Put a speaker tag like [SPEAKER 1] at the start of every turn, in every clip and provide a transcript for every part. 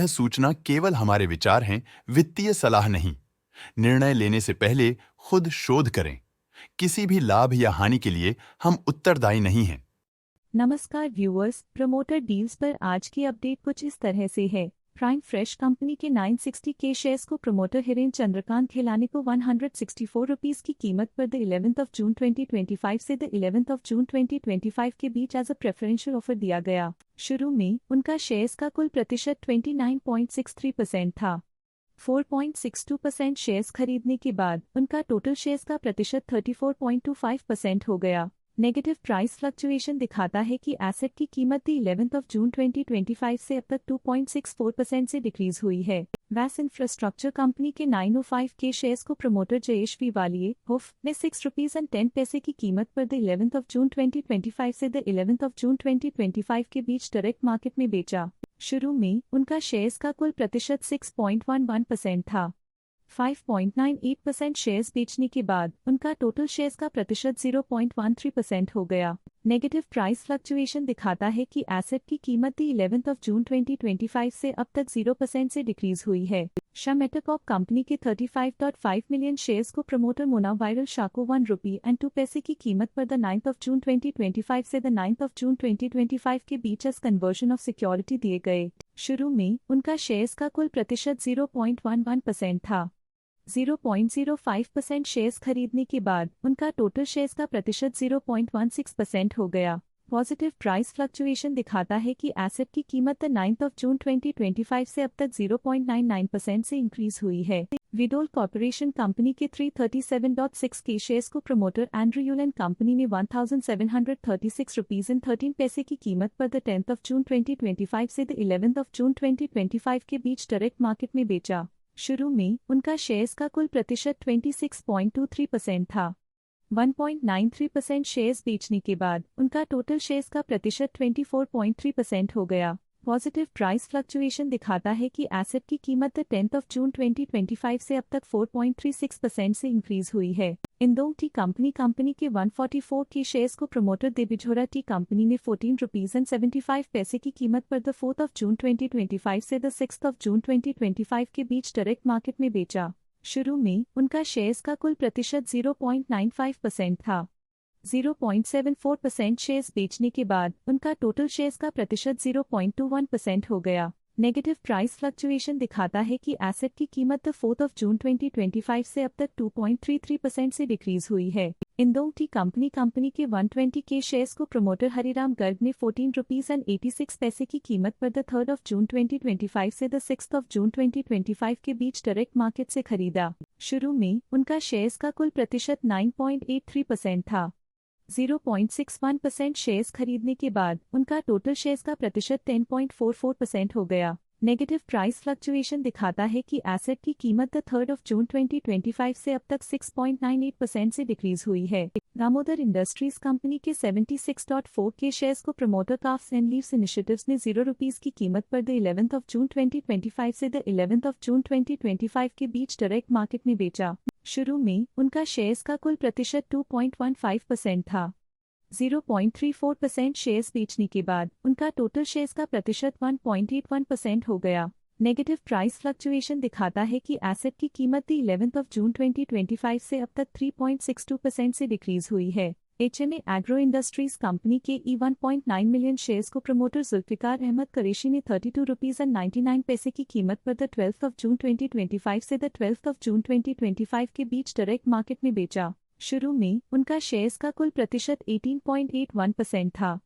[SPEAKER 1] सूचना केवल हमारे विचार हैं, वित्तीय सलाह नहीं। निर्णय लेने से पहले खुद शोध करें। किसी भी लाभ या हानि के लिए हम उत्तरदायी नहीं हैं।
[SPEAKER 2] नमस्कार व्यूअर्स, प्रमोटर डील्स पर आज की अपडेट कुछ इस तरह से है। प्राइम फ्रेश कंपनी के 960 के शेयर्स को प्रमोटर हिरेन चंद्रकांत खिलानी को 164 रुपीस की कीमत पर द 11th ऑफ जून 2025 से द 11th ऑफ जून 2025 के बीच एज अ प्रेफरेंशियल ऑफर दिया गया। शुरू में उनका शेयर्स का कुल प्रतिशत 29.63% था। 4.62% शेयर्स खरीदने के बाद उनका टोटल शेयर्स का प्रतिशत 34.25% हो गया। नेगेटिव प्राइस फ्लक्चुएशन दिखाता है कि एसेट की कीमत दी 11th ऑफ जून 2025 से अब तक 2.64% से डिक्रीज हुई है। वैस इंफ्रास्ट्रक्चर कंपनी के 905 के शेयर्स को प्रमोटर जयेश वी वालिये हुफ ने 6 रुपीज एंड 10 पैसे की कीमत पर द 11th ऑफ जून 2025 से द 11th ऑफ जून 2025 के बीच डायरेक्ट मार्केट में बेचा। शुरू में उनका शेयर्स का कुल प्रतिशत 6.11% था। 5.98% शेयर्स बेचने के बाद उनका टोटल शेयर्स का प्रतिशत 0.13% हो गया। नेगेटिव प्राइस फ्लक्चुएशन दिखाता है कि एसेट की कीमत दी 11th ऑफ जून 2025 से अब तक 0% से डिक्रीज हुई है। शाह मेटाकॉप कंपनी के 35.5 मिलियन शेयर्स को प्रमोटर मोना वायरल शाह को 1 रुपी एंड 2 पैसे की कीमत पर द 9th ऑफ जून 2025 से द 9th ऑफ जून 2025 के बीच एज कन्वर्जन ऑफ सिक्योरिटी दिए गए। शुरू में उनका शेयर्स का कुल प्रतिशत 0.11% था। 0.05% शेयर्स खरीदने के बाद उनका टोटल शेयर्स का प्रतिशत 0.16% हो गया। पॉजिटिव प्राइस फ्लक्चुएशन दिखाता है कि एसेट की कीमत 9th ऑफ जून 2025 से अब तक 0.99% से इंक्रीज हुई है। विडोल कॉर्पोरेशन कंपनी के 337.6 के शेयर्स को प्रमोटर एंड्रयू यूलन कंपनी ने 1736 रुपीज एंड 13 पैसे की कीमत पर द 10th ऑफ जून 2025 से द 11th ऑफ जून 2025 के बीच डायरेक्ट मार्केट में बेचा। शुरू में उनका शेयर्स का कुल प्रतिशत 26.23% था। 1.93% शेयर्स बेचने के बाद उनका टोटल शेयर्स का प्रतिशत 24.3% हो गया। पॉजिटिव प्राइस फ्लक्चुएशन दिखाता है कि एसेट की कीमत 10th ऑफ जून 2025 से अब तक 4.36% से इंक्रीज हुई है। इंदोंग टी कंपनी के 144 के शेयर्स को प्रमोटर देबिझोरा टी कंपनी ने 14 रुपीज एंड 75 पैसे की कीमत पर द 4th ऑफ जून 2025 से द 6th ऑफ जून 2025 के बीच डायरेक्ट मार्केट में बेचा। शुरू में उनका शेयर्स का कुल प्रतिशत 0.95% था। 0.74% शेयर्स बेचने के बाद उनका टोटल शेयर्स का प्रतिशत 0.21% हो गया। नेगेटिव प्राइस फ्लक्चुएशन दिखाता है कि एसेट की कीमत 4th ऑफ जून 2025 से अब तक 2.33% से डिक्रीज हुई है। इंदोंग टी कंपनी के 120 के शेयर्स को प्रमोटर हरिराम गर्ग ने 14 रुपीज एंड 86 पैसे की कीमत पर द 3rd ऑफ जून 2025 से द 6th ऑफ जून 2025 के बीच डायरेक्ट मार्केट से खरीदा। शुरू में उनका शेयर्स का कुल प्रतिशत 9.83% था। 0.61% शेयर्स खरीदने के बाद उनका टोटल शेयर्स का प्रतिशत 10.44% हो गया। नेगेटिव प्राइस फ्लक्चुएशन दिखाता है कि एसेट की कीमत 3rd ऑफ जून 2025 से अब तक 6.98% से डिक्रीज हुई है। दामोदर इंडस्ट्रीज कंपनी के 76.4 के शेयर्स को promoter carbs and leaves initiatives ने 0 रुपीज की कीमत पर द 11th ऑफ जून 2025 से द 11th ऑफ जून 2025 के बीच डायरेक्ट मार्केट में बेचा। शुरू में उनका शेयर्स का कुल प्रतिशत 2.15% था। 0.34% शेयर्स बेचने के बाद उनका टोटल शेयर्स का प्रतिशत 1.81% हो गया। नेगेटिव प्राइस फ्लक्चुएशन दिखाता है कि एसेट की कीमत 11th ऑफ जून 2025 से अब तक 3.62% से डिक्रीज हुई है। HMA एग्रो इंडस्ट्रीज कंपनी के 1.9 मिलियन शेयर्स को प्रमोटर जुल्फिकार अहमद कुरैशी ने 32 रुपीज एंड 99 पैसे की कीमत पर द 12th ऑफ जून 2025 से द 12th ऑफ जून 2025 के बीच डायरेक्ट मार्केट में बेचा। शुरू में उनका शेयर्स का कुल प्रतिशत 18.81% था।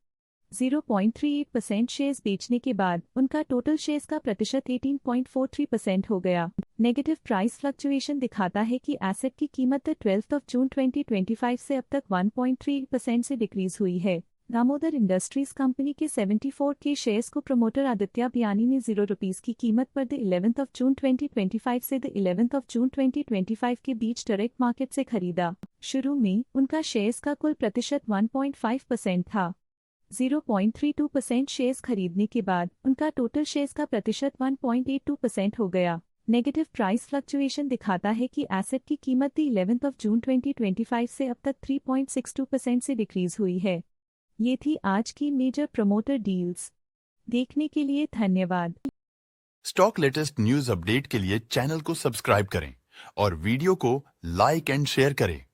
[SPEAKER 2] 0.38% शेयर्स बेचने के बाद उनका टोटल शेयर्स का प्रतिशत 18.43% हो गया। नेगेटिव प्राइस फ्लक्चुएशन दिखाता है कि एसेट की कीमत 12th ऑफ जून 2025 से अब तक 1.3% से डिक्रीज हुई है। दामोदर इंडस्ट्रीज कंपनी के 74 के शेयर्स को प्रमोटर आदित्य बियानी ने 0 रुपीज की कीमत पर द 11th ऑफ जून 2025 से द 11th ऑफ जून 2025 के बीच डायरेक्ट मार्केट से खरीदा। शुरू में उनका शेयर्स का कुल प्रतिशत 1.5% था। 0.32% शेयर्स खरीदने के बाद उनका टोटल शेयर्स का प्रतिशत 1.82% हो गया। नेगेटिव प्राइस फ्लक्चुएशन दिखाता है कि एसेट की कीमत 11th ऑफ जून 2025 से अब तक 3.62% से डिक्रीज हुई है। ये थी आज की मेजर प्रमोटर डील्स। देखने के लिए धन्यवाद।
[SPEAKER 1] स्टॉक लेटेस्ट न्यूज अपडेट के लिए चैनल को सब्सक्राइब करें और वीडियो को लाइक एंड शेयर करें।